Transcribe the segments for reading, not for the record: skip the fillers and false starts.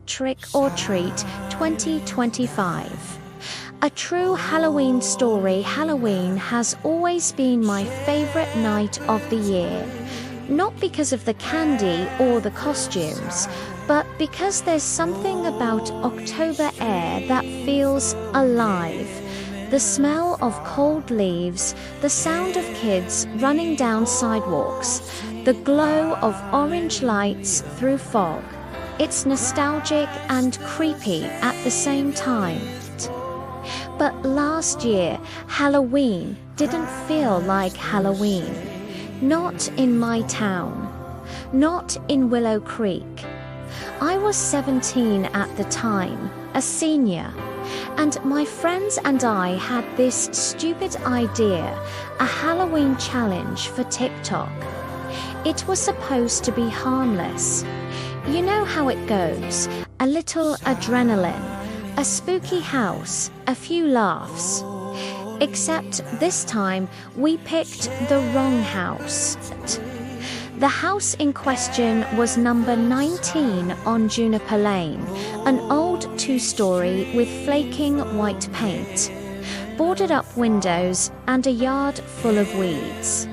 Trick or Treat 2025. A true Halloween story. Halloween has always been my favorite night of the year. Not because of the candy or the costumes, but because there's something about October air that feels alive. The smell of cold leaves, the sound of kids running down sidewalks, the glow of orange lights through fog. It's nostalgic and creepy at the same time. But last year, Halloween didn't feel like Halloween. Not in my town. Not in Willow Creek. I was 17 at the time, a senior, and my friends and I had this stupid idea, a Halloween challenge for TikTok. It was supposed to be harmless. You know how it goes, a little adrenaline, a spooky house, a few laughs. Except this time we picked the wrong house. The house in question was number 19 on Juniper Lane, an old two-story with flaking white paint, boarded up windows and a yard full of weeds.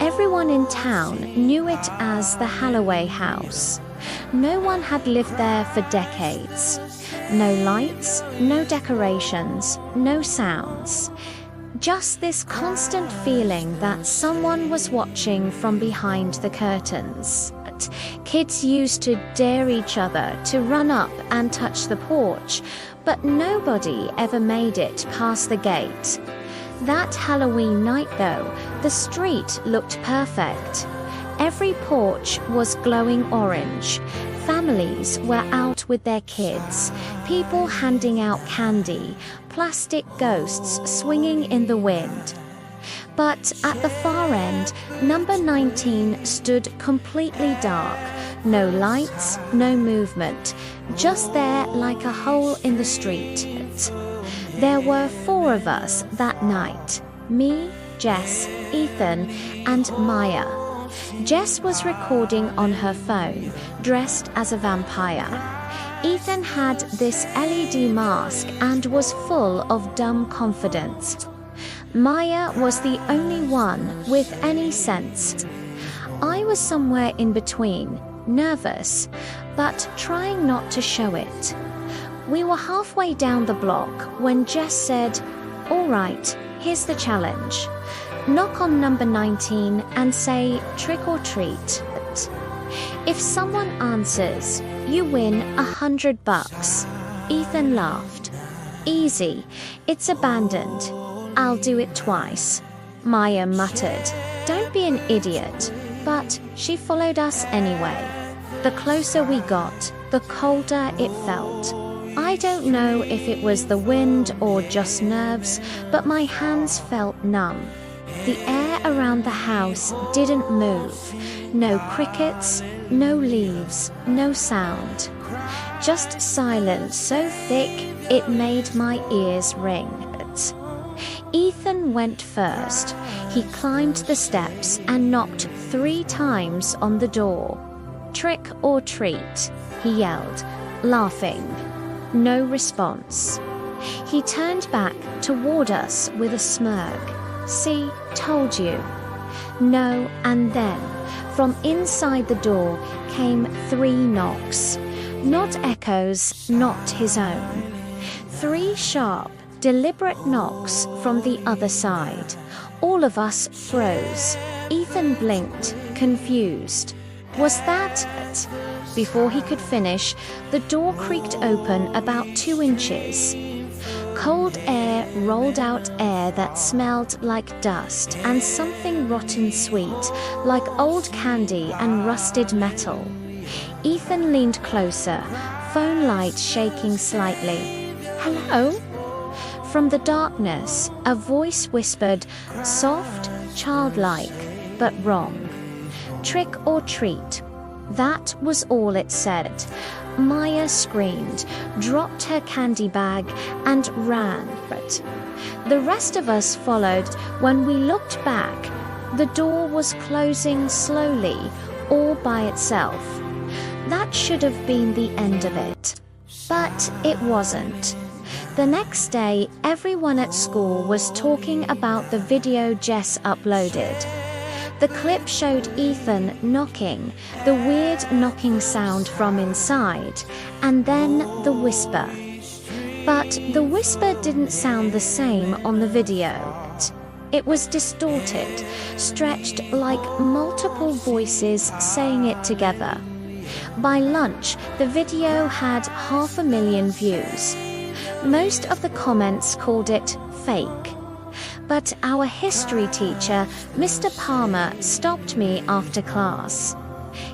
Everyone in town knew it as the Halloway house. No one had lived there for decades. No lights, no decorations, no sounds. Just this constant feeling that someone was watching from behind the curtains. Kids used to dare each other to run up and touch the porch, but nobody ever made it past the gate. That Halloween night though, the street looked perfect. Every porch was glowing orange. Families were out with their kids, people handing out candy, plastic ghosts swinging in the wind. But at the far end, number 19 stood completely dark. No lights, no movement, just there like a hole in the street. There were 4 of us that night, me, Jess, Ethan, and Maya. Jess was recording on her phone, dressed as a vampire. Ethan had this LED mask and was full of dumb confidence. Maya was the only one with any sense. I was somewhere in between, nervous, but trying not to show it. We were halfway down the block when Jess said, "All right, here's the challenge. Knock on number 19 and say trick or treat. If someone answers, you win $100. Ethan laughed. Easy, it's abandoned. I'll do it twice. Maya muttered, don't be an idiot. But she followed us anyway. The closer we got, the colder it felt. I don't know if it was the wind or just nerves, but my hands felt numb. The air around the house didn't move. No crickets, no leaves, no sound. Just silence so thick it made my ears ring. Ethan went first. He climbed the steps and knocked 3 times on the door. Trick or treat, he yelled, laughing. No response. He turned back toward us with a smirk. See, told you. No, and then, from inside the door came 3 knocks. Not echoes, not his own. 3 sharp, deliberate knocks from the other side. All of us froze. Ethan blinked, confused. Was that it? Before he could finish, the door creaked open about 2 inches. Cold air rolled out, air that smelled like dust and something rotten sweet, like old candy and rusted metal. Ethan leaned closer, phone light shaking slightly. Hello? From the darkness, a voice whispered, soft, childlike, but wrong. Trick or treat. That was all it said. Maya screamed, dropped her candy bag, and ran. But the rest of us followed. When we looked back, the door was closing slowly, all by itself. that should have been the end of it. But it wasn't. The next day, everyone at school was talking about the video Jess uploaded. The clip showed Ethan knocking, the weird knocking sound from inside, and then the whisper. But the whisper didn't sound the same on the video. It was distorted, stretched like multiple voices saying it together. By lunch, the video had 500,000 views. Most of the comments called it fake. But our history teacher, Mr. Palmer, stopped me after class.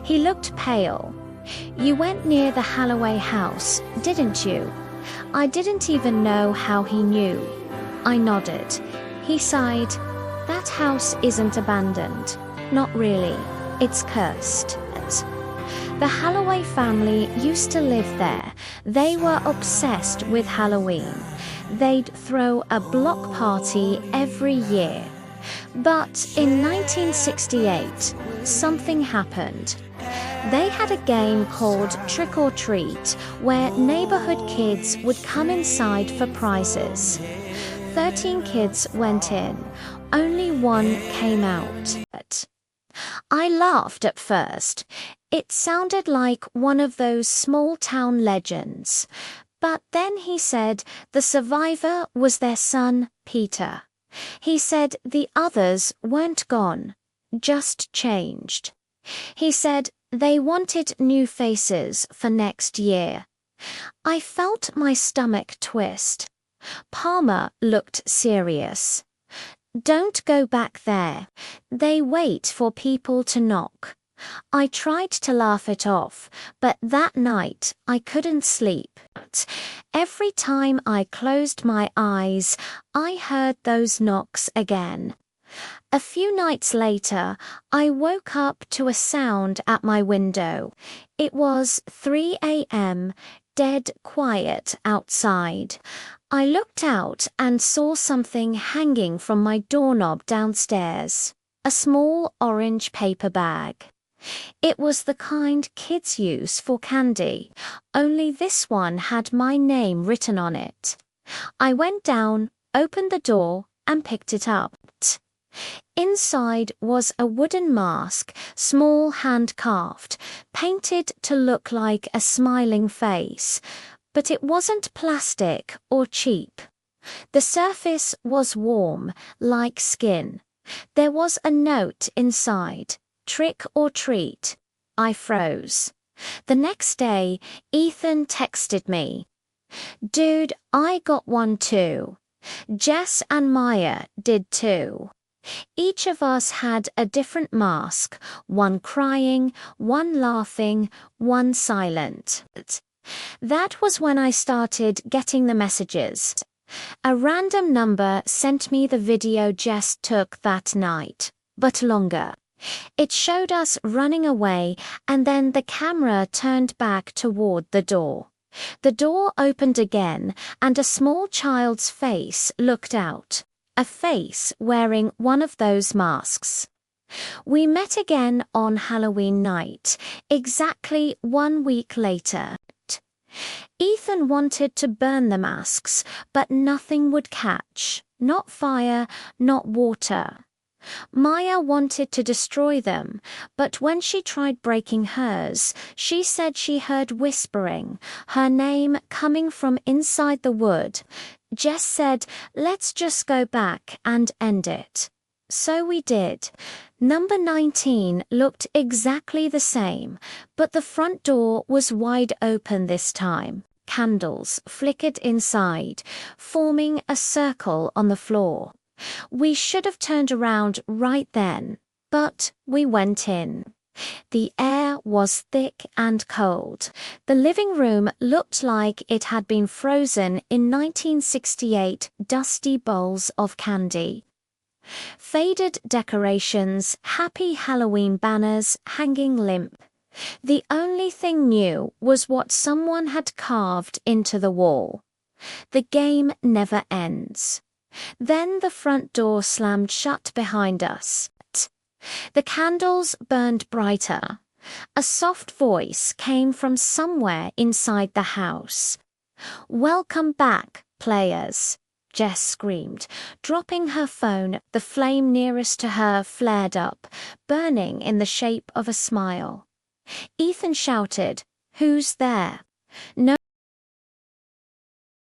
He looked pale. "You went near the Holloway house, didn't you?" I didn't even know how he knew. I nodded. He sighed. "That house isn't abandoned. Not really. It's cursed." The Holloway family used to live there. They were obsessed with Halloween. They'd throw a block party every year. But in 1968, something happened. They had a game called Trick or Treat, where neighborhood kids would come inside for prizes. 13 kids went in. Only one came out. I laughed at first. It sounded like one of those small-town legends. But then he said the survivor was their son, Peter. He said the others weren't gone, just changed. He said they wanted new faces for next year. I felt my stomach twist. Palmer looked serious. "Don't go back there. They wait for people to knock." I tried to laugh it off, but that night I couldn't sleep. Every time I closed my eyes, I heard those knocks again. A few nights later, I woke up to a sound at my window. It was 3 a.m., dead quiet outside. I looked out and saw something hanging from my doorknob downstairs. A small orange paper bag. It was the kind kids use for candy, only this one had my name written on it. I went down, opened the door, and picked it up. Inside was a wooden mask, small hand-carved, painted to look like a smiling face, but it wasn't plastic or cheap. The surface was warm, like skin. There was a note inside. Trick or treat. I froze. The next day, Ethan texted me. "Dude, I got one too. Jess and Maya did too. Each of us had a different mask, one crying, one laughing, one silent." That was when I started getting the messages. A random number sent me the video Jess took that night, but longer. It showed us running away, and then the camera turned back toward the door. The door opened again, and a small child's face looked out. A face wearing one of those masks. We met again on Halloween night, exactly 1 week later. Ethan wanted to burn the masks, but nothing would catch. Not fire, not water. Maya wanted to destroy them, but when she tried breaking hers, she said she heard whispering, her name coming from inside the wood. Jess said, "Let's just go back and end it." So we did. Number 19 looked exactly the same, but the front door was wide open this time. Candles flickered inside, forming a circle on the floor. We should have turned around right then, but we went in. The air was thick and cold. The living room looked like it had been frozen in 1968 dusty bowls of candy. Faded decorations, happy Halloween banners hanging limp. The only thing new was what someone had carved into the wall. The game never ends. Then the front door slammed shut behind us. The candles burned brighter. A soft voice came from somewhere inside the house. "Welcome back, players," Jess screamed. Dropping her phone, the flame nearest to her flared up, burning in the shape of a smile. Ethan shouted, "Who's there?" No